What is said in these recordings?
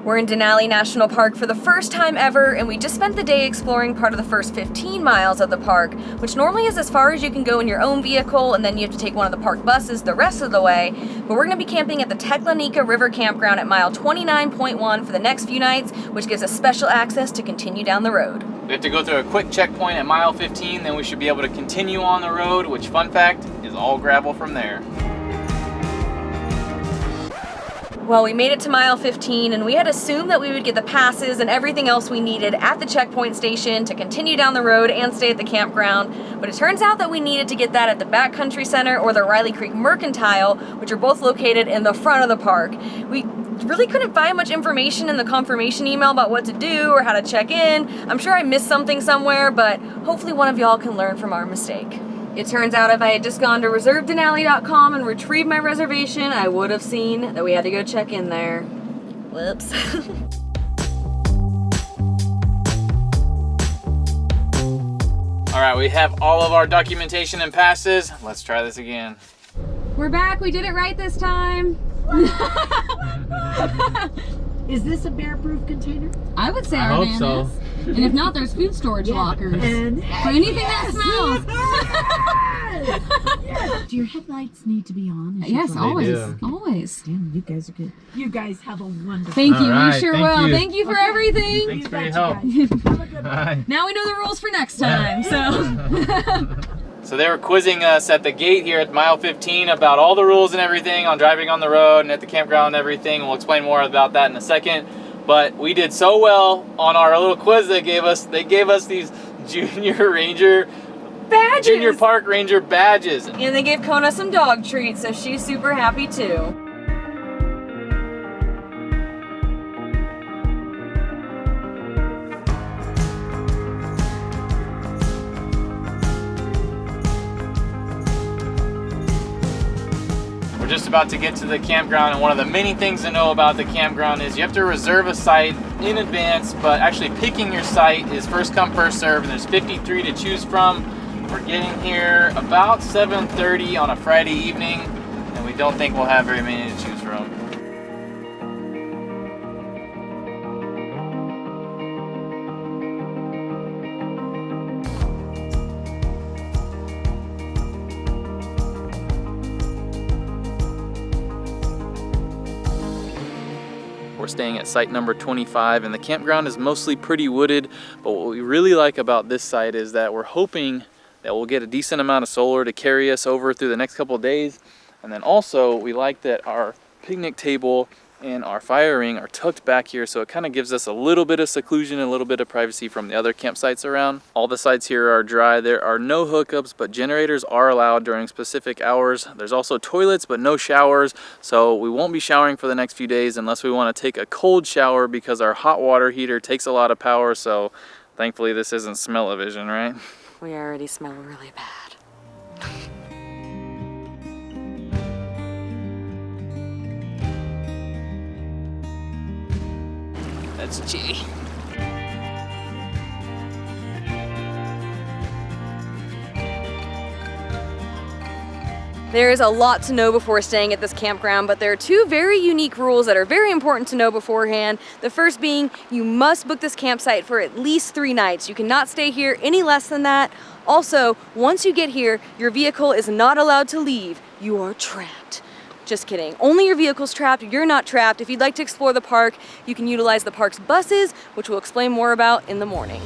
We're in Denali National Park for the first time ever, and we just spent the day exploring part of the first 15 miles of the park, which normally is as far as you can go in your own vehicle, and then you have to take one of the park buses the rest of the way. But we're going to be camping at the Teklanika River Campground at mile 29.1 for the next few nights, which gives us special access to continue down the road. We have to go through a quick checkpoint at mile 15, then we should be able to continue on the road, which, fun fact, is all gravel from there. Well, we made it to mile 15, and we had assumed that we would get the passes and everything else we needed at the checkpoint station to continue down the road and stay at the campground. But it turns out that we needed to get that at the Backcountry Center or the Riley Creek Mercantile, which are both located in the front of the park. We really couldn't find much information in the confirmation email about what to do or how to check in. I'm sure I missed something somewhere, but hopefully one of y'all can learn from our mistake. It turns out if I had just gone to reservedenali.com and retrieved my reservation, I would have seen that we had to go check in there. Whoops. All right, we have all of our documentation and passes. Let's try this again. We're back. We did it right this time. Is this a bear-proof container? I would say I our hope van so. is. And if not, there's food storage lockers. And For anything that smells. Do your headlights need to be on? as you Yes, drive? always. do. Always. Damn, you guys are good. You guys have a wonderful Thank you. All right, We sure thank will. you. Thank you for everything. Thanks for You your bet, help. you guys. Have a good one. Bye. Now we know the rules for next time, so. So they were quizzing us at the gate here at mile 15 about all the rules and everything on driving on the road and at the campground and everything. We'll explain more about that in a second. But we did so well on our little quiz they gave us. They gave us these Junior Ranger Badges! Junior Park Ranger badges. And they gave Kona some dog treats, so she's super happy too. We're just about to get to the campground, and one of the many things to know about the campground is you have to reserve a site in advance, but actually picking your site is first come, first serve, and there's 53 to choose from. We're getting here about 7:30 on a Friday evening, and we don't think we'll have very many to choose from. We're staying at site number 25, and the campground is mostly pretty wooded, but what we really like about this site is that we're hoping that we'll get a decent amount of solar to carry us over through the next couple of days. And then also we like that our picnic table and our fire ring are tucked back here, so it kind of gives us a little bit of seclusion and a little bit of privacy from the other campsites around. All the sites here are dry. There are no hookups, but generators are allowed during specific hours. There's also toilets, but no showers, so we won't be showering for the next few days unless we want to take a cold shower because our hot water heater takes a lot of power, so thankfully this isn't smell-o-vision, right? We already smell really bad. That's G. There is a lot to know before staying at this campground, but there are two very unique rules that are very important to know beforehand. The first being you must book this campsite for at least 3 nights. You cannot stay here any less than that. Also, once you get here, your vehicle is not allowed to leave. You are trapped. Just kidding. Only your vehicle's trapped. You're not trapped. If you'd like to explore the park, you can utilize the park's buses, which we'll explain more about in the morning.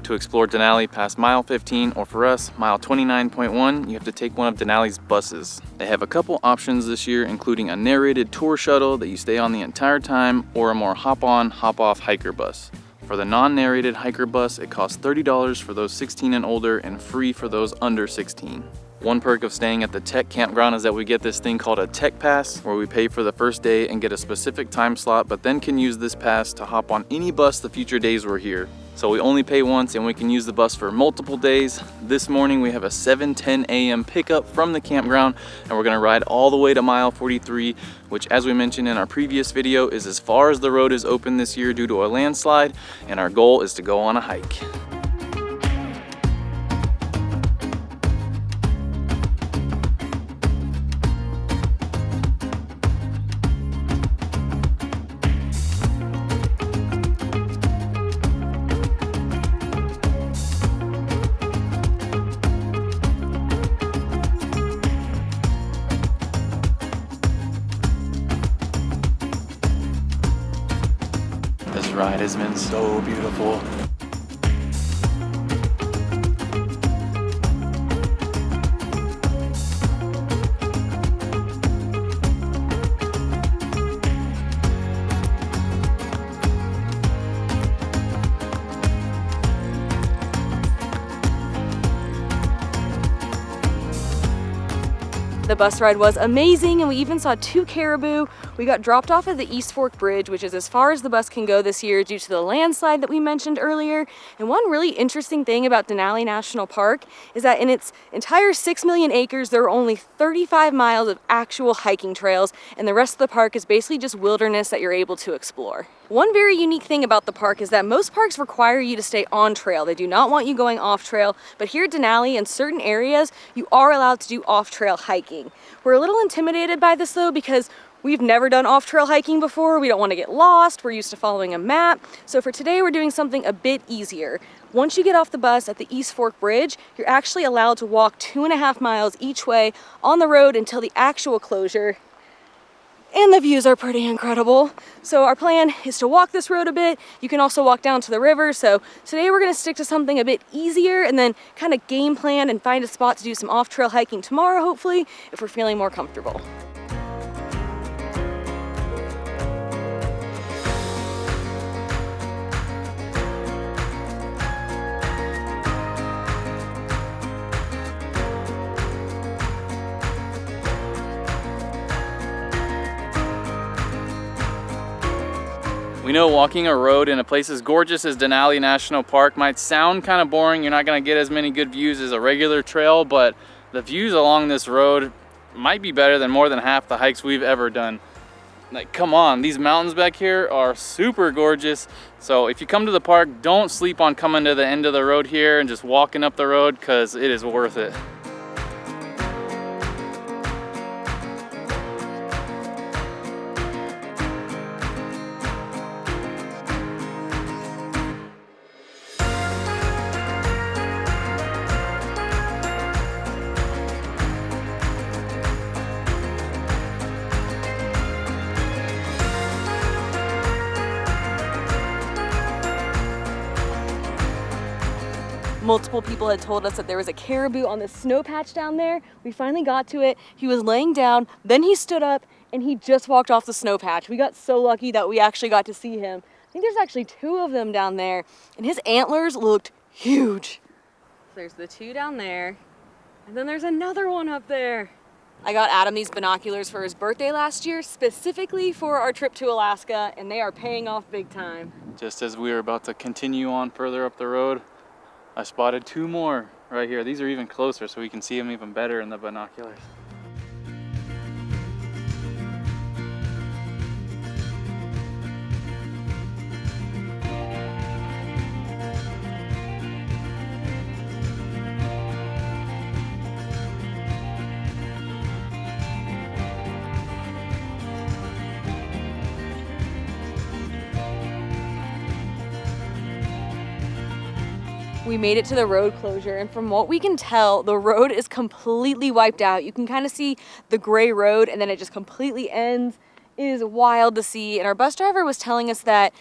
To explore Denali past mile 15, or for us, mile 29.1, you have to take one of Denali's buses. They have a couple options this year, including a narrated tour shuttle that you stay on the entire time, or a more hop-on, hop-off hiker bus. For the non-narrated hiker bus, it costs $30 for those 16 and older and free for those under 16. One perk of staying at the Tech Campground is that we get this thing called a Tech Pass, where we pay for the first day and get a specific time slot, but then can use this pass to hop on any bus the future days we're here. So we only pay once and we can use the bus for multiple days. This morning we have a 7:10 a.m. pickup from the campground, and we're gonna ride all the way to mile 43, which, as we mentioned in our previous video, is as far as the road is open this year due to a landslide, and our goal is to go on a hike. This ride has been so beautiful. The bus ride was amazing, and we even saw 2 caribou. We got dropped off at the East Fork Bridge, which is as far as the bus can go this year due to the landslide that we mentioned earlier. And one really interesting thing about Denali National Park is that in its entire 6 million acres, there are only 35 miles of actual hiking trails, and the rest of the park is basically just wilderness that you're able to explore. One very unique thing about the park is that most parks require you to stay on trail. They do not want you going off trail, but here at Denali, in certain areas, you are allowed to do off-trail hiking. We're a little intimidated by this though, because we've never done off-trail hiking before. We don't want to get lost. We're used to following a map. So for today, we're doing something a bit easier. Once you get off the bus at the East Fork Bridge, you're actually allowed to walk 2.5 miles each way on the road until the actual closure. And the views are pretty incredible. So our plan is to walk this road a bit. You can also walk down to the river. So today we're gonna stick to something a bit easier and then kind of game plan and find a spot to do some off-trail hiking tomorrow, hopefully, if we're feeling more comfortable. We know walking a road in a place as gorgeous as Denali National Park might sound kind of boring. You're not gonna get as many good views as a regular trail, but the views along this road might be better than more than half the hikes we've ever done. Like, come on, these mountains back here are super gorgeous. So if you come to the park, don't sleep on coming to the end of the road here and just walking up the road, because it is worth it. Multiple people had told us that there was a caribou on the snow patch down there. We finally got to it. He was laying down, then he stood up, and he just walked off the snow patch. We got so lucky that we actually got to see him. I think there's actually 2 of them down there, and his antlers looked huge. There's the 2 down there, and then there's another one up there. I got Adam these binoculars for his birthday last year, specifically for our trip to Alaska, and they are paying off big time. Just as we were about to continue on further up the road, I spotted 2 more right here. These are even closer, so we can see them even better in the binoculars. We made it to the road closure, and from what we can tell, the road is completely wiped out. You can kind of see the gray road, and then it just completely ends. It is wild to see, and our bus driver was telling us that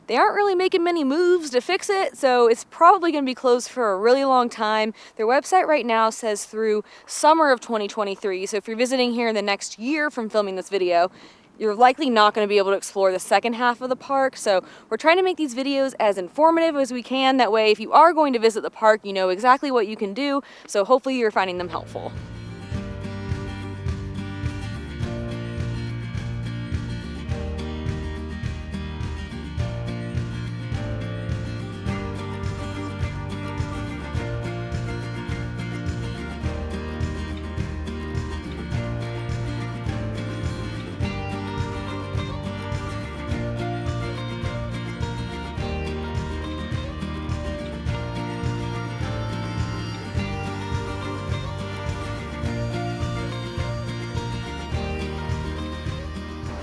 they aren't really making many moves to fix it, so it's probably going to be closed for a really long time. Their website right now says through summer of 2023, so if you're visiting here in the next year from filming this video, you're likely not going to be able to explore the second half of the park. So we're trying to make these videos as informative as we can. That way, if you are going to visit the park, you know exactly what you can do. So hopefully you're finding them helpful.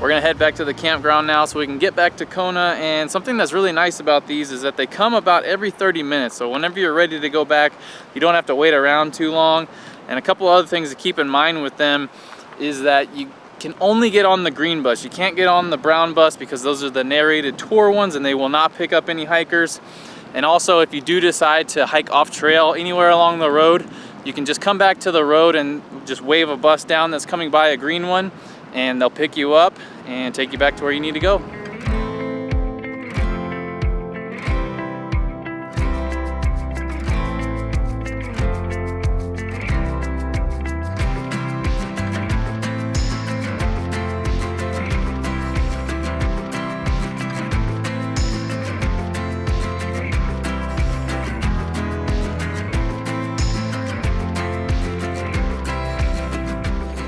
We're gonna head back to the campground now so we can get back to Kona. And something that's really nice about these is that they come about every 30 minutes. So whenever you're ready to go back, you don't have to wait around too long. And a couple other things to keep in mind with them is that you can only get on the green bus. You can't get on the brown bus because those are the narrated tour ones and they will not pick up any hikers. And also, if you do decide to hike off trail anywhere along the road, you can just come back to the road and just wave a bus down that's coming by, a green one, and they'll pick you up and take you back to where you need to go.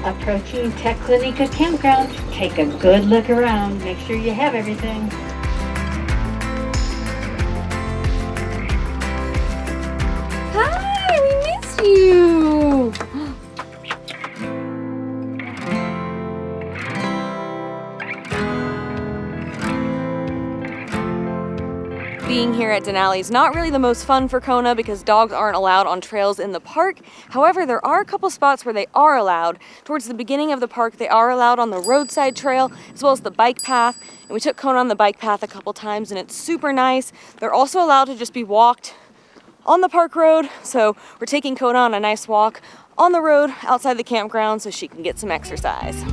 Approaching Teklanika Campground. Take a good look around. Make sure you have everything. Hi, we missed you. Being here at Denali is not really the most fun for Kona because dogs aren't allowed on trails in the park. However, there are a couple spots where they are allowed. Towards the beginning of the park, they are allowed on the roadside trail as well as the bike path. And we took Kona on the bike path a couple times and it's super nice. They're also allowed to just be walked on the park road. So we're taking Kona on a nice walk on the road outside the campground so she can get some exercise.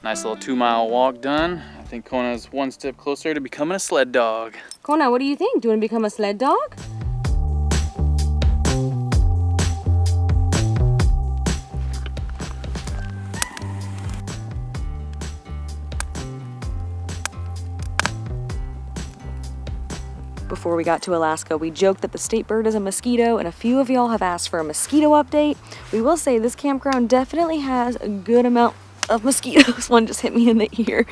Nice little 2-mile walk done. I think Kona's one step closer to becoming a sled dog. Kona, what do you think? Do you want to become a sled dog? Before we got to Alaska, we joked that the state bird is a mosquito, and a few of y'all have asked for a mosquito update. We will say this campground definitely has a good amount of mosquitoes. One just hit me in the ear.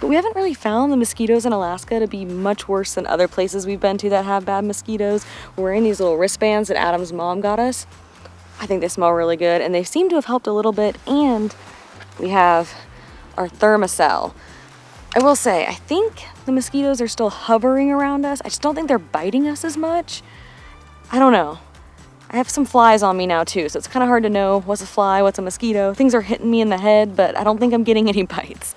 But we haven't really found the mosquitoes in Alaska to be much worse than other places we've been to that have bad mosquitoes. We're wearing these little wristbands that Adam's mom got us. I think they smell really good, and they seem to have helped a little bit, and we have our thermocell. I will say, I think the mosquitoes are still hovering around us. I just don't think they're biting us as much. I don't know. I have some flies on me now too, so it's kind of hard to know what's a fly, what's a mosquito. Things are hitting me in the head, but I don't think I'm getting any bites.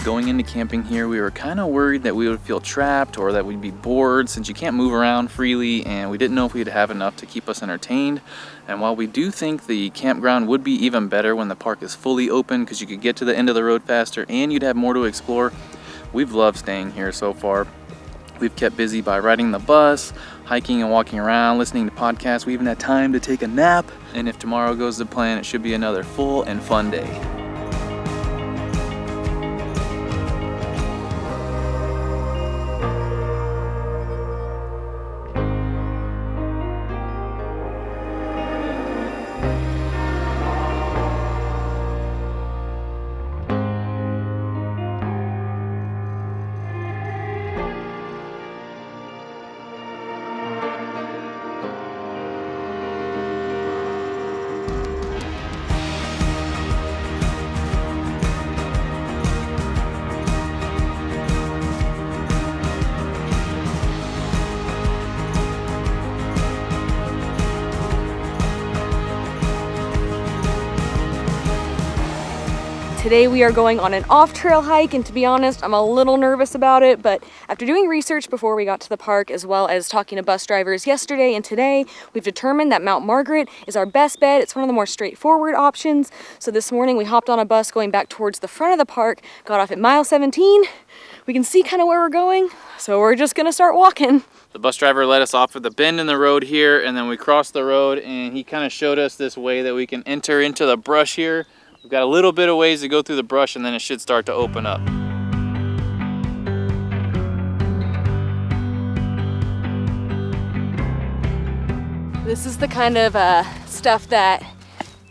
Going into camping here, we were kind of worried that we would feel trapped or that we'd be bored since you can't move around freely, and we didn't know if we'd have enough to keep us entertained. And while we do think the campground would be even better when the park is fully open because you could get to the end of the road faster and you'd have more to explore, we've loved staying here so far. We've kept busy by riding the bus, hiking and walking around, listening to podcasts. We even had time to take a nap. And if tomorrow goes to plan, it should be another full and fun day. Today we are going on an off-trail hike, and to be honest, I'm a little nervous about it, but after doing research before we got to the park, as well as talking to bus drivers yesterday and today, we've determined that Mount Margaret is our best bet. It's one of the more straightforward options. So this morning we hopped on a bus going back towards the front of the park, got off at mile 17. we can see kind of where we're going. So we're just gonna start walking. The bus driver let us off at the bend in the road here, and then we crossed the road, and he kind of showed us this way that we can enter into the brush here. We've got a little bit of ways to go through the brush, and then it should start to open up. This is the kind of stuff that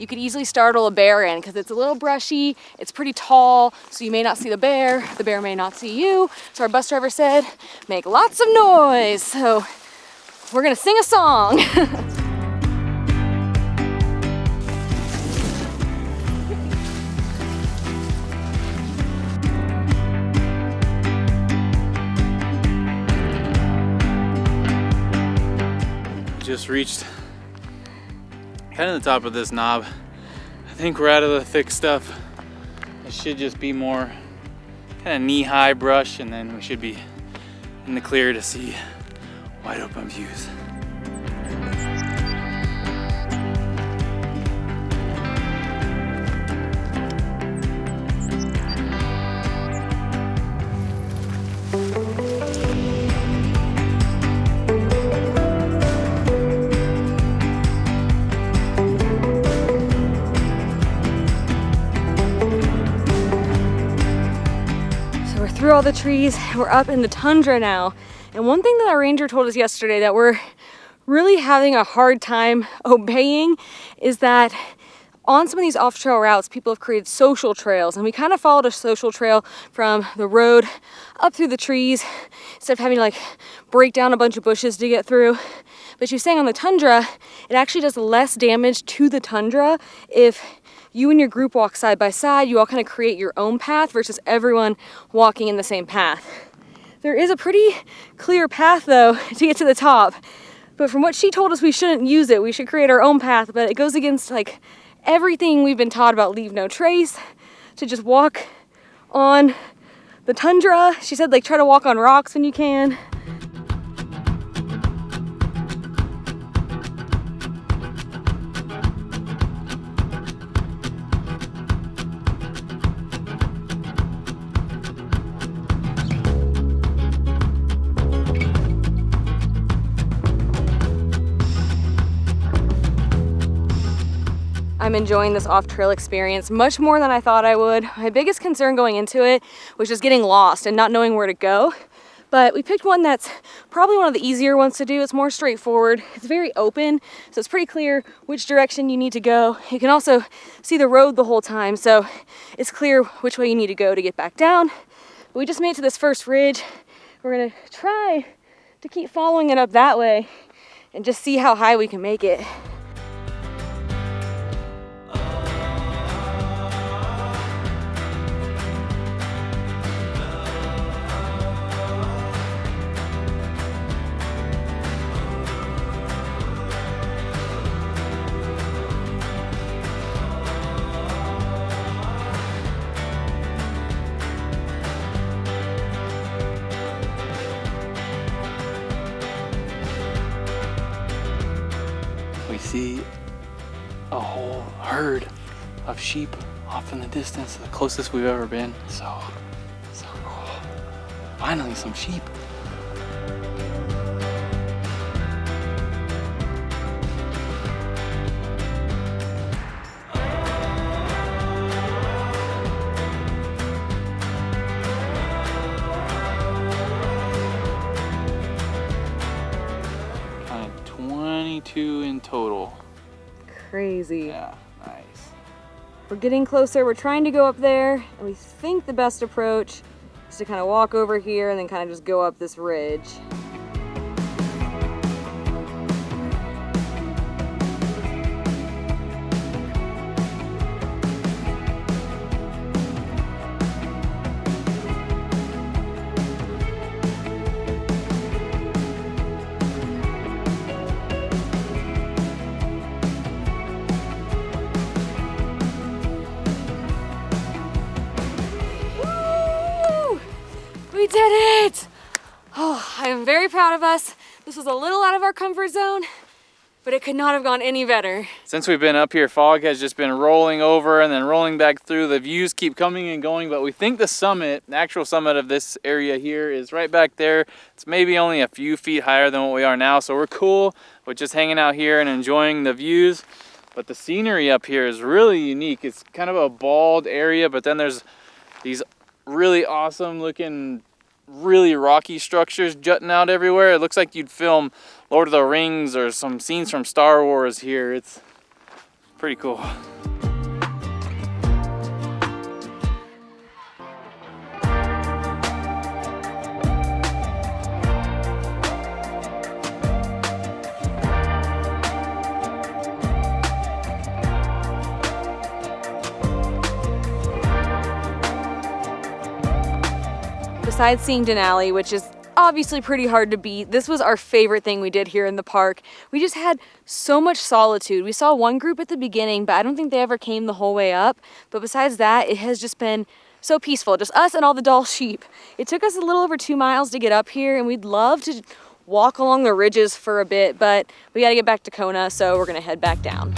you could easily startle a bear in because it's a little brushy, it's pretty tall, so you may not see the bear may not see you. So our bus driver said, make lots of noise. So we're gonna sing a song. Just reached kind of the top of this knob. I think we're out of the thick stuff. It should just be more kind of knee-high brush, and then we should be in the clear to see wide open views. Through all the trees, we're up in the tundra now. And one thing that our ranger told us yesterday that we're really having a hard time obeying is that on some of these off-trail routes, people have created social trails, and we kind of followed a social trail from the road up through the trees instead of having to like break down a bunch of bushes to get through. But she was saying on the tundra, it actually does less damage to the tundra if you and your group walk side by side. You all kind of create your own path versus everyone walking in the same path. There is a pretty clear path though to get to the top, but from what she told us, we shouldn't use it. We should create our own path, but it goes against like everything we've been taught about leave no trace, to just walk on the tundra. She said like try to walk on rocks when you can. I'm enjoying this off-trail experience much more than I thought I would. My biggest concern going into it was just getting lost and not knowing where to go. But we picked one that's probably one of the easier ones to do. It's more straightforward. It's very open, so it's pretty clear which direction you need to go. You can also see the road the whole time, so it's clear which way you need to go to get back down. But we just made it to this first ridge. We're gonna try to keep following it up that way and just see how high we can make it. See a whole herd of sheep off in the distance, the closest we've ever been. So cool. Finally some sheep. In total. Crazy. Yeah, nice. We're getting closer. We're trying to go up there, and we think the best approach is to kind of walk over here and then kind of just go up this ridge. We did it! Oh, I am very proud of us. This was a little out of our comfort zone, but it could not have gone any better. Since we've been up here, fog has just been rolling over and then rolling back through. The views keep coming and going, but we think the summit, the actual summit of this area here is right back there. It's maybe only a few feet higher than what we are now, so we're cool with just hanging out here and enjoying the views. But the scenery up here is really unique. It's kind of a bald area, but then there's these really awesome looking, really rocky structures jutting out everywhere. It looks like you'd film Lord of the Rings or some scenes from Star Wars here. It's pretty cool. Besides seeing Denali, which is obviously pretty hard to beat, this was our favorite thing we did here in the park. We just had so much solitude. We saw one group at the beginning, but I don't think they ever came the whole way up. But besides that, it has just been so peaceful, just us and all the Dall sheep. It took us a little over 2 miles to get up here, and we'd love to walk along the ridges for a bit, but we gotta get back to Kona, so we're gonna head back down.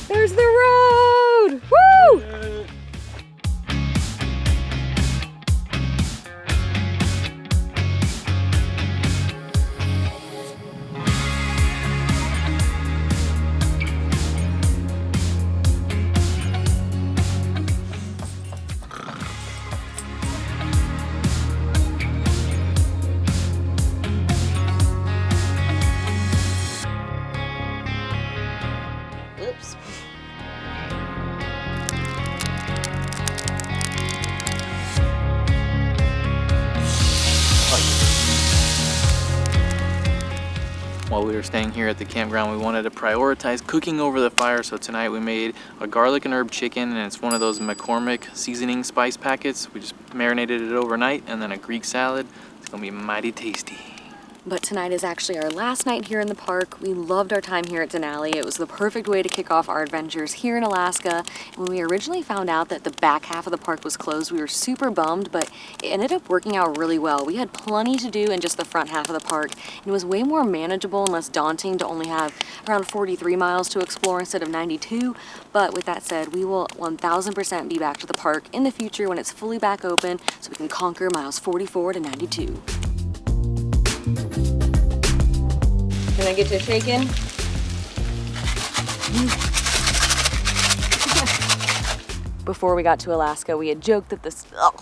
There's the road! Woo! Oops. While we were staying here at the campground, we wanted to prioritize cooking over the fire, so tonight we made a garlic and herb chicken, and it's one of those McCormick seasoning spice packets. We just marinated it overnight, and then a Greek salad. It's gonna be mighty tasty. But tonight is actually our last night here in the park. We loved our time here at Denali. It was the perfect way to kick off our adventures here in Alaska. When we originally found out that the back half of the park was closed, we were super bummed, but it ended up working out really well. We had plenty to do in just the front half of the park. And it was way more manageable and less daunting to only have around 43 miles to explore instead of 92. But with that said, we will 1000% be back to the park in the future when it's fully back open so we can conquer miles 44 to 92. Can I get you shaken? Before we got to Alaska, we had joked that this... Oh.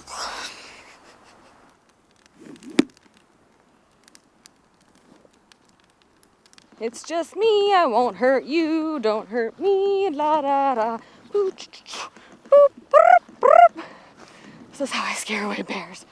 It's just me, I won't hurt you, don't hurt me, la da da. This is how I scare away bears.